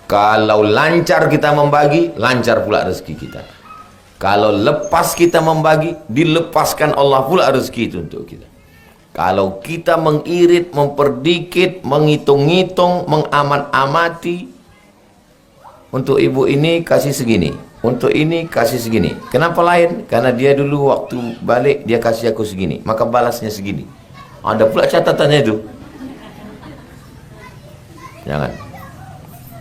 Kalau lancar kita membagi, lancar pula rezeki kita. Kalau lepas kita membagi, dilepaskan Allah pula rezeki itu untuk kita. Kalau kita mengirit, memperdikit, menghitung-hitung, mengamat-amati, untuk ibu ini kasih segini, untuk ini kasih segini. Kenapa lain? Karena dia dulu waktu balik dia kasih aku segini, maka balasnya segini. Ada pula catatannya itu. Jangan.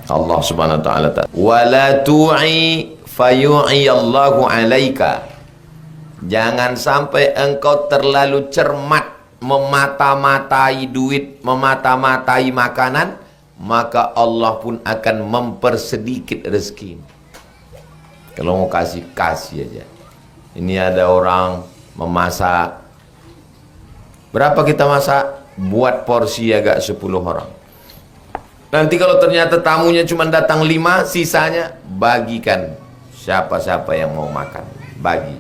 Allah Subhanahu wa taala wala tu'i fayu'i Allahu 'alaika. Jangan sampai engkau terlalu cermat memata-matai duit, memata-matai makanan, maka Allah pun akan mempersedikit rezeki. Kalau mau kasih, kasih aja. Ini ada orang memasak. Berapa kita masak? Buat porsi agak 10 orang. Nanti kalau ternyata tamunya cuma datang 5, sisanya bagikan. Siapa-siapa yang mau makan, bagi.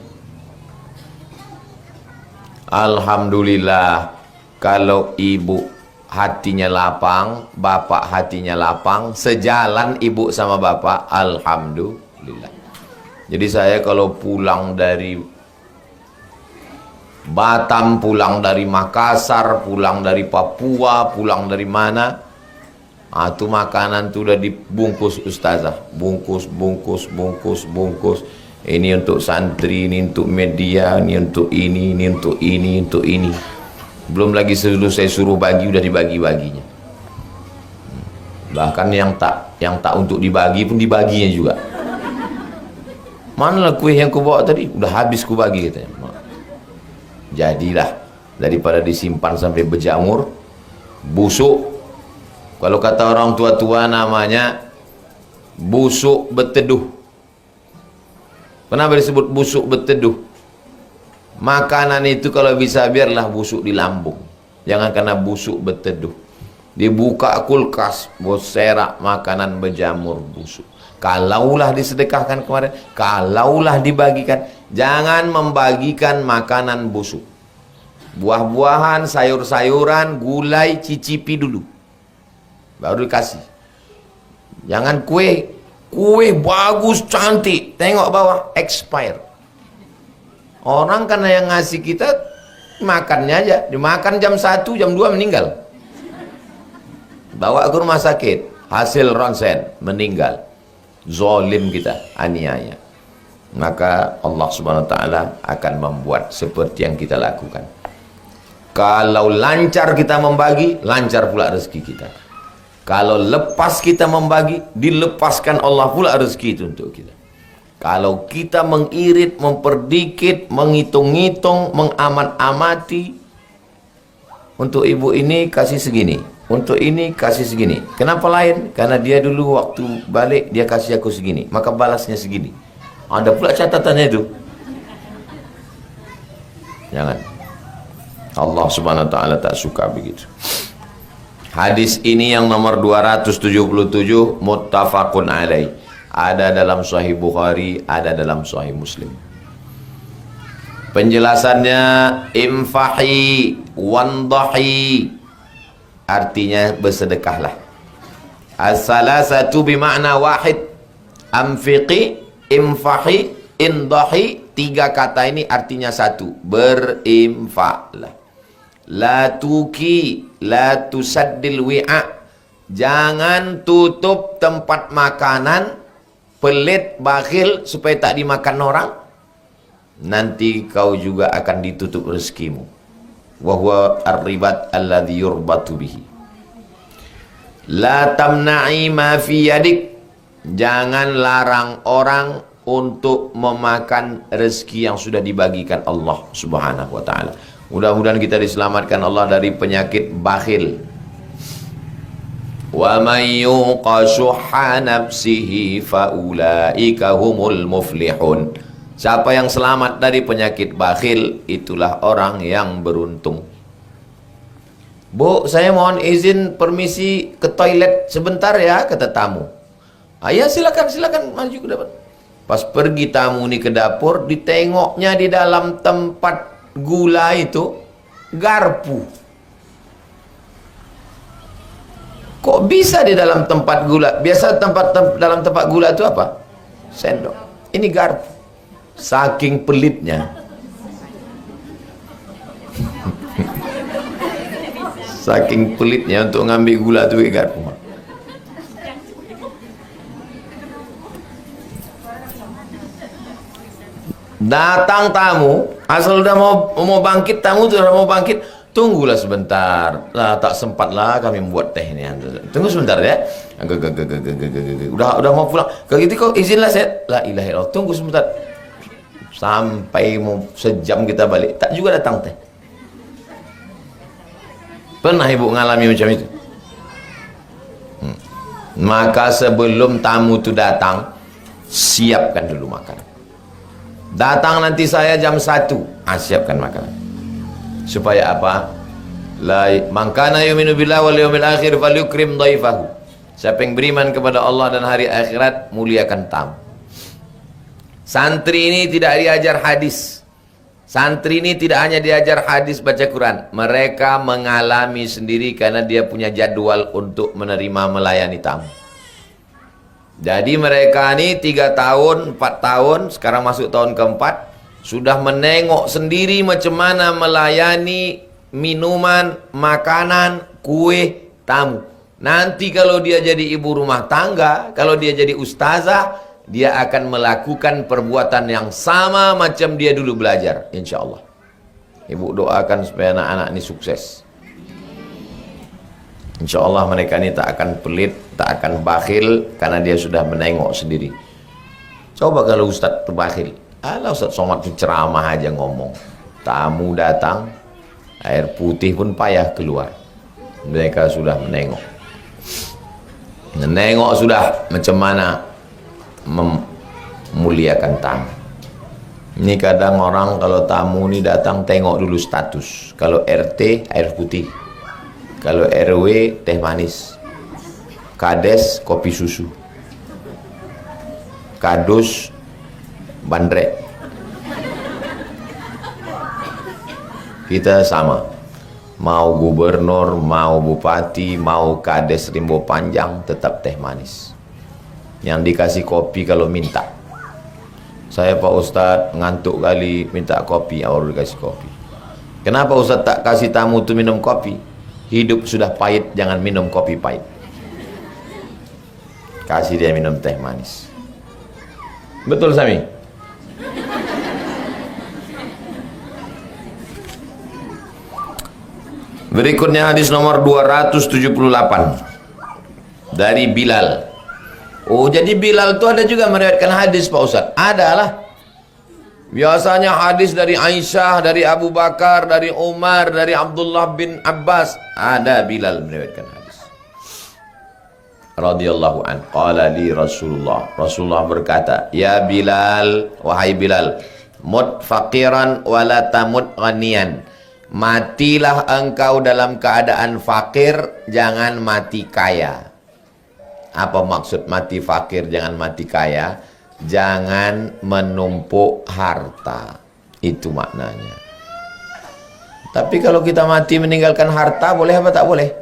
Alhamdulillah, kalau ibu hatinya lapang, bapak hatinya lapang, sejalan ibu sama bapak, alhamdulillah. Jadi saya kalau pulang dari Batam, pulang dari Makassar, pulang dari Papua, pulang dari mana, itu makanan tuh udah dibungkus ustazah, bungkus. Ini untuk santri, ini untuk media, ini untuk ini, ini untuk ini, untuk ini. Belum lagi sebelum saya suruh bagi udah dibagi-baginya. Bahkan yang tak untuk dibagi pun dibaginya juga. Mana kue yang ku bawa tadi? Udah habis ku bagi katanya. Jadilah, daripada disimpan sampai berjamur, busuk. Kalau kata orang tua-tua namanya busuk berteduh. Kenapa disebut busuk berteduh? Makanan itu kalau bisa biarlah busuk di lambung. Jangan karena busuk berteduh. Dibuka kulkas, boserak makanan berjamur busuk. Kalaulah disedekahkan kemarin, kalaulah dibagikan, jangan membagikan makanan busuk. Buah-buahan, sayur-sayuran, gulai, cicipi dulu, baru dikasih. Jangan kue bagus, cantik, tengok bawah, expire. Orang karena yang ngasih kita, makannya aja, dimakan jam 1, jam 2 meninggal. Bawa ke rumah sakit, hasil ronsen, meninggal. Zolim kita, aniaya. Maka Allah Subhanahu wa taala akan membuat seperti yang kita lakukan. Kalau lancar kita membagi, lancar pula rezeki kita. Kalau lepas kita membagi, dilepaskan Allah pula rezeki itu untuk kita. Kalau kita mengirit, memperdikit, menghitung-hitung, mengamat-amati, untuk ibu ini kasih segini, untuk ini kasih segini. Kenapa lain? Karena dia dulu waktu balik dia kasih aku segini, maka balasnya segini. Ada pula catatannya itu. Jangan. Allah Subhanahu wa taala tak suka begitu. Hadis ini yang nomor 277 muttafaqun alaih. Ada dalam Sahih Bukhari, ada dalam Sahih Muslim. Penjelasannya imfahi wandahi, artinya bersedekahlah. As-salasatu bima'na wahid. Amfiqi, imfahi, indahi, 3 kata ini artinya satu, berimfaklah. La tuki, la tusaddil wi'a, jangan tutup tempat makanan, pelit, bakhil supaya tak dimakan orang, nanti kau juga akan ditutup rezekimu. Wa huwa ar-ribat alladhi yurbatu bihi. La tamna'i ma fi yadik, jangan larang orang untuk memakan rezeki yang sudah dibagikan Allah Subhanahu wa taala. Mudah-mudahan kita diselamatkan Allah dari penyakit bakhil. Wa may yuqa shuhha nafsihi fa ulaika humul muflihun. Siapa yang selamat dari penyakit bakhil, itulah orang yang beruntung. Bu, saya mohon izin permisi ke toilet sebentar ya, kata tamu. Ya silakan maju ke depan. Pas pergi tamu ini ke dapur, ditengoknya di dalam tempat gula itu garpu. Kok bisa di dalam tempat gula? Biasa dalam tempat gula itu apa? Sendok. Ini garpu. Saking pelitnya. Saking pelitnya untuk ngambil gula itu garpu. Datang tamu, asal udah mau bangkit, tamu tuh udah mau bangkit, tunggulah sebentar. Lah tak sempat lah kami membuat teh ini. Tunggu sebentar ya. Udah mau pulang. Kalau gitu kok izinlah saya. La ilaha illallah. Tunggu sebentar. Sampai mau sejam kita balik, tak juga datang teh. Pernah ibu ngalami macam itu? Maka sebelum tamu itu datang, siapkan dulu makanan. Datang nanti saya jam 1, siapkan makanan. Supaya apa? Man kana yu'minu billahi wal yawmil akhir falyukrim dhaifahu. Siapa yang beriman kepada Allah dan hari akhirat, muliakan tamu. Santri ini tidak diajar hadis. Santri ini tidak hanya diajar hadis baca Quran. Mereka mengalami sendiri karena dia punya jadwal untuk menerima melayani tamu. Jadi mereka ini 3 tahun, 4 tahun, sekarang masuk tahun keempat, sudah menengok sendiri macam mana melayani minuman, makanan, kue, tamu. Nanti kalau dia jadi ibu rumah tangga, kalau dia jadi ustazah, dia akan melakukan perbuatan yang sama macam dia dulu belajar, insya Allah. Ibu doakan supaya anak-anak ini sukses. Insya Allah mereka ini tak akan pelit, tak akan bakhil, karena dia sudah menengok sendiri. Coba kalau Ustadz terbakhil, alah Ustadz Somad itu ceramah aja ngomong, tamu datang, air putih pun payah keluar. Mereka sudah menengok sudah macam mana memuliakan tamu. Ini kadang orang kalau tamu ini datang tengok dulu status. Kalau RT air putih, kalau RW teh manis, kades kopi susu, kadus bandrek. Kita sama, mau gubernur, mau bupati, mau kades rimbo panjang, tetap teh manis. Yang dikasih kopi kalau minta. Saya Pak Ustadz ngantuk kali, minta kopi, baru dikasih kopi. Kenapa Ustadz tak kasih tamu itu minum kopi? Hidup sudah pahit, jangan minum kopi pahit. Kasih dia minum teh manis. Betul Sami? Berikutnya hadis nomor 278 dari Bilal. Oh, jadi Bilal itu ada juga meriwayatkan hadis Pak Ustadz? Ada lah. Biasanya hadis dari Aisyah, dari Abu Bakar, dari Umar, dari Abdullah bin Abbas. Ada Bilal meriwayatkan hadis. Radhiyallahu an. Qala li Rasulullah. Rasulullah berkata, "Ya Bilal, wahai Bilal, mut faqiran wala tamut ghaniyan." Matilah engkau dalam keadaan fakir, jangan mati kaya. Apa maksud mati fakir, jangan mati kaya? Jangan menumpuk harta. Itu maknanya. Tapi kalau kita mati meninggalkan harta, boleh apa tak boleh?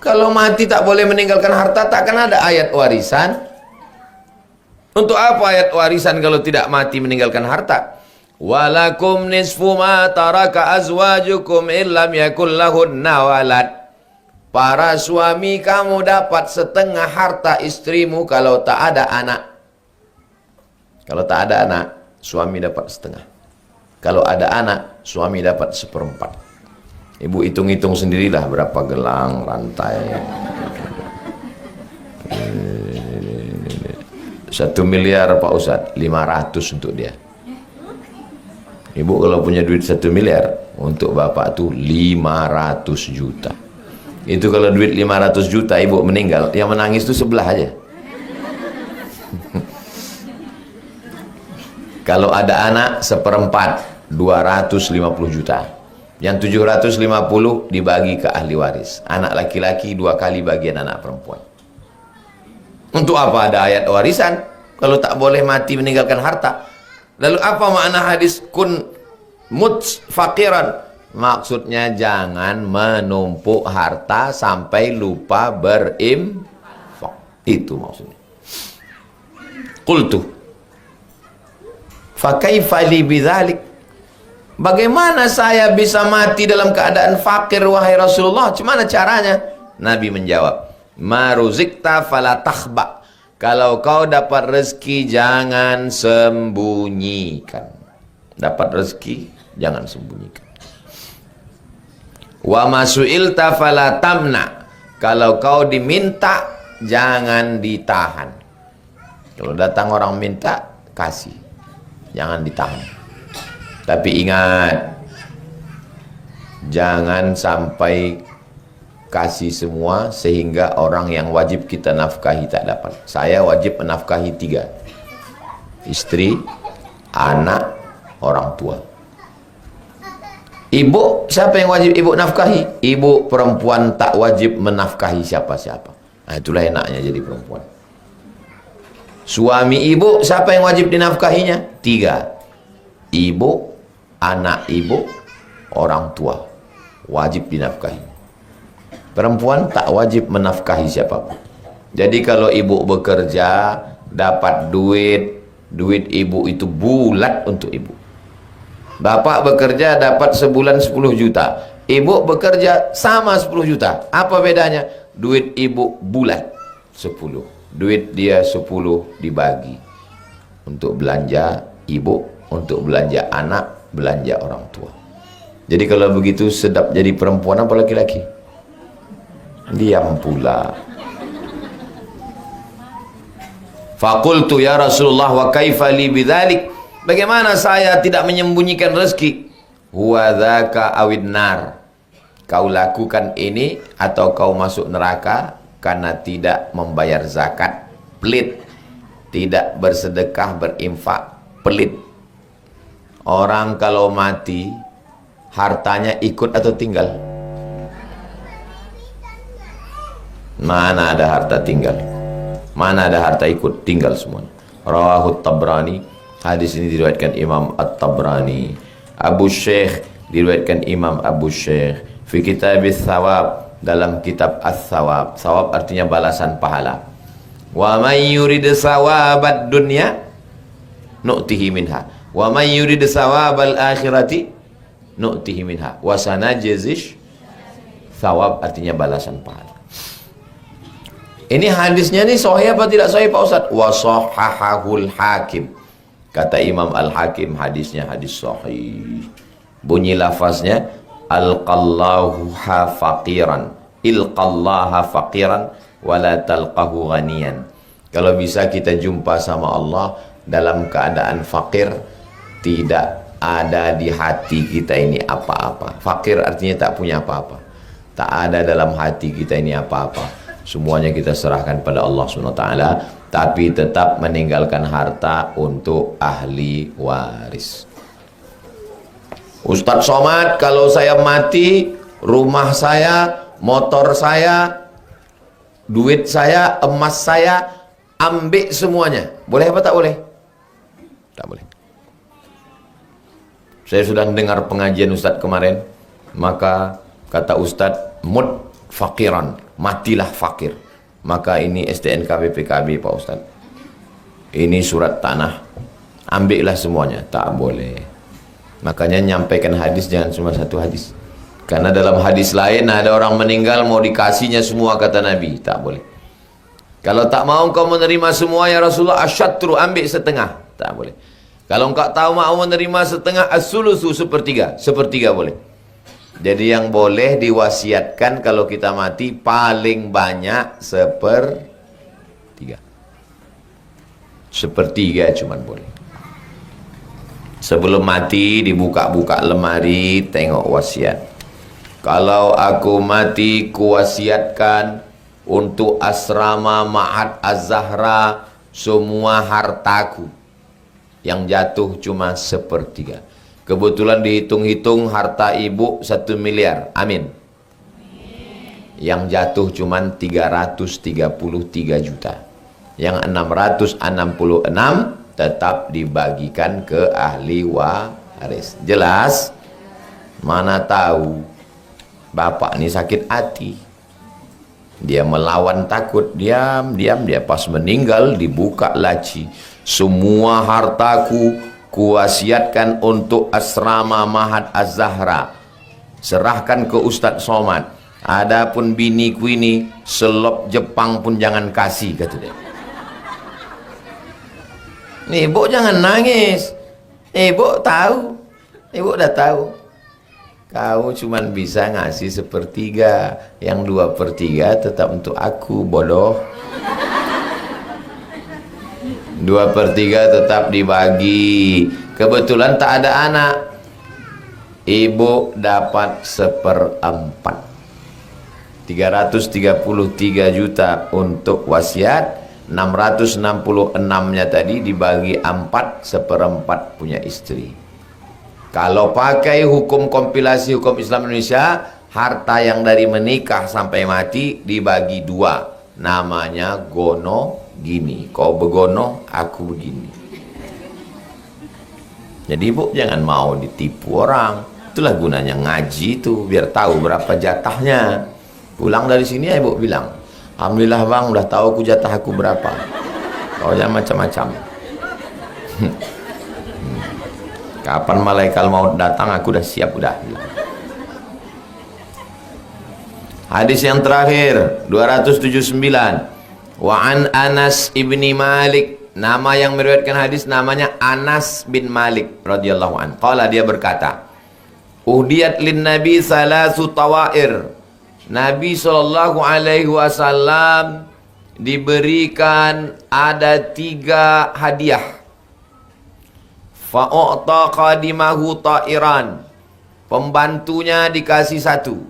Kalau mati tak boleh meninggalkan harta, takkan ada ayat warisan. Untuk apa ayat warisan kalau tidak mati meninggalkan harta? Walakum nisfu ma taraka azwajukum illam yakul lahunna walad. Para suami kamu dapat setengah harta istrimu kalau tak ada anak. Kalau tak ada anak, suami dapat setengah. Kalau ada anak, suami dapat 1/4. Ibu hitung-hitung sendirilah berapa gelang, rantai. 1 miliar Pak Ustadz, 500 untuk dia. Ibu kalau punya duit 1 miliar, untuk bapak tuh 500 juta. Itu kalau duit 500 juta ibu meninggal, yang menangis itu sebelah aja. Kalau ada anak 1/4, 250 juta. Yang 750 dibagi ke ahli waris. Anak laki-laki 2 kali bagian anak perempuan. Untuk apa ada ayat warisan kalau tak boleh mati meninggalkan harta? Lalu apa makna hadis kun mut faqiran? Maksudnya jangan menumpuk harta sampai lupa berinfak. Itu maksudnya. Qultu fa kaifa li bidzalik? Bagaimana saya bisa mati dalam keadaan fakir wahai Rasulullah? Gimana caranya? Nabi menjawab, ma ruzikta fala takhba. Kalau kau dapat rezeki jangan sembunyikan. Dapat rezeki jangan sembunyikan. Wa masuilta fala tamna. Kalau kau diminta jangan ditahan. Kalau datang orang minta kasih, jangan ditahan. Tapi ingat, jangan sampai kasih semua sehingga orang yang wajib kita nafkahi tak dapat. Saya wajib menafkahi 3: istri, anak, orang tua. Ibu, siapa yang wajib ibu nafkahi? Ibu perempuan tak wajib menafkahi siapa-siapa. Nah, itulah enaknya jadi perempuan. Suami ibu, siapa yang wajib dinafkahinya? 3: ibu, anak ibu, orang tua. Wajib dinafkahi. Perempuan tak wajib menafkahi siapapun. Jadi kalau ibu bekerja dapat duit ibu itu bulat untuk ibu. Bapak bekerja dapat sebulan 10 juta. Ibu bekerja sama 10 juta. Apa bedanya? Duit ibu bulat 10. Duit dia 10 dibagi. Untuk belanja ibu, untuk belanja anak, belanja orang tua. Jadi kalau begitu sedap jadi perempuan apa laki-laki? Diam pula. Faqultu ya Rasulullah wa kaifa li bidzalik? Bagaimana saya tidak menyembunyikan rezeki? Huwa dzaka awin nar. Kau lakukan ini atau kau masuk neraka karena tidak membayar zakat, pelit. Tidak bersedekah, berinfak, pelit. Orang kalau mati hartanya ikut atau tinggal? Mana ada harta tinggal? Mana ada harta ikut? Tinggal semuanya. Rawahut Tabrani. Hadis ini diriwayatkan Imam At-Tabrani. Abu Syekh diriwayatkan Imam Abu Syekh fi kitabis thawab, dalam kitab as-thawab. Thawab artinya balasan pahala. Wa may yurid thawabad dunya nu'tihi minha wa may yurid thawabal akhirati nu'tihi minha wa sanajzish. Thawab artinya balasan pahala. Ini hadisnya nih sahih apa tidak sahih Pak Ustaz? Wa sahhahul Hakim. Kata Imam Al-Hakim hadisnya hadis sahih. Bunyi lafaznya alqallahu faqiran, ilqallaha faqiran wala talqahu ghaniyan. Kalau bisa kita jumpa sama Allah dalam keadaan fakir, tidak ada di hati kita ini apa-apa. Fakir artinya tak punya apa-apa. Tak ada dalam hati kita ini apa-apa. Semuanya kita serahkan pada Allah SWT, tapi tetap meninggalkan harta untuk ahli waris. Ustadz Somad, kalau saya mati, rumah saya, motor saya, duit saya, emas saya, ambil semuanya. Boleh apa tak boleh? Tak boleh. Saya sudah dengar pengajian Ustadz kemarin, maka kata Ustadz, mut fakiran, matilah fakir. Maka ini STNK BPKB Pak Ustadz, ini surat tanah, ambillah semuanya. Tak boleh. Makanya nyampaikan hadis jangan cuma satu hadis, karena dalam hadis lain ada orang meninggal mau dikasihnya semua, kata Nabi. Tak boleh. Kalau tak mau engkau menerima semua ya Rasulullah, asyatru, ambil setengah. Tak boleh. Kalau engkau tahu mau menerima setengah, as-sulusu, sepertiga. Sepertiga boleh. Jadi yang boleh diwasiatkan kalau kita mati paling banyak sepertiga. Sepertiga cuman boleh. Sebelum mati dibuka-buka lemari, tengok wasiat. Kalau aku mati kuwasiatkan untuk asrama Ma'had Az-Zahra semua hartaku. Yang jatuh cuma sepertiga. Kebetulan dihitung-hitung harta ibu 1 miliar. Amin. Yang jatuh cuman 333 juta. Yang 666 tetap dibagikan ke ahli waris. Jelas? Mana tahu bapak ini sakit hati, dia melawan takut, diam dia pas meninggal dibuka laci, semua hartaku kuwasiatkan untuk asrama Mahat Az-Zahra, serahkan ke Ustadz Somad. Adapun biniku ini selop Jepang pun jangan kasih, kata dia. Nih, ibu jangan nangis. Ibu tahu, ibu udah tahu. Kau cuman bisa ngasih 1/3, yang 2/3 tetap untuk aku, bodoh. 2/3 tetap dibagi. Kebetulan tak ada anak, ibu dapat 1/4. 333 juta untuk wasiat, 666-nya tadi dibagi 4, 1/4 punya istri. Kalau pakai hukum kompilasi hukum Islam Indonesia, harta yang dari menikah sampai mati dibagi 2, namanya gono gini. Kau begono, aku begini. Jadi ibu jangan mau ditipu orang. Itulah gunanya ngaji itu, biar tahu berapa jatahnya. Pulang dari sini ya ibu bilang, alhamdulillah bang, udah tahu aku jatah aku berapa. Kau jangan macam-macam. Kapan malaikat maut datang aku udah siap, udah. Hadis yang terakhir 279, wa an Anas ibni Malik, nama yang meriwayatkan hadis namanya Anas bin Malik radhiyallahu an. Qala, dia berkata, uhdiyat lin nabi salasu tawair, Nabi SAW diberikan ada 3 hadiah. Fa'u'ta qadimahu ta'iran, pembantunya dikasih 1.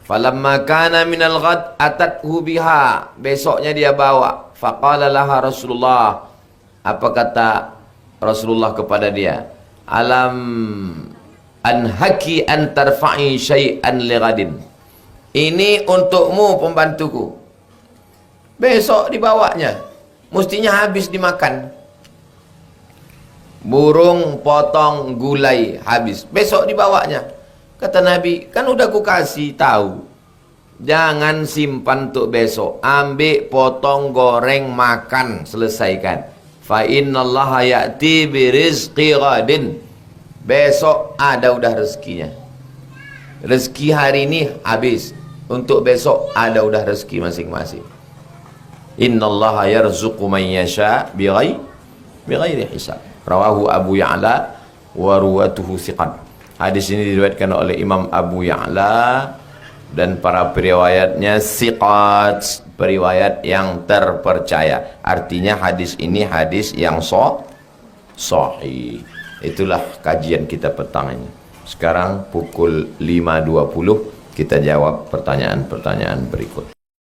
Falamma kana minal ghad atathu biha, besoknya dia bawa. Faqala laha Rasulullah, apa kata Rasulullah kepada dia? Alam anhaki an tarfa'i syai'an li ghadin, ini untukmu pembantuku. Besok dibawanya, mestinya habis dimakan. Burung potong gulai habis, besok dibawanya. Kata Nabi, kan udah ku kasih tahu, jangan simpan untuk besok, ambil potong goreng makan, selesaikan. Fa innallaha ya'ti birizqi ghadin, besok ada udah rezekinya. Rezeki hari ini habis, untuk besok ada udah rezeki masing-masing. Innallaha yarzuqu man yasha bighairi hisab. Rawahu Abu Ya'la wa ruwatuhu thiqat. Hadis ini diriwayatkan oleh Imam Abu Ya'la dan para periwayatnya thiqat, periwayat yang terpercaya. Artinya hadis ini hadis yang sahih. Itulah kajian kita petang ini. Sekarang pukul 5.20 kita jawab pertanyaan-pertanyaan berikut.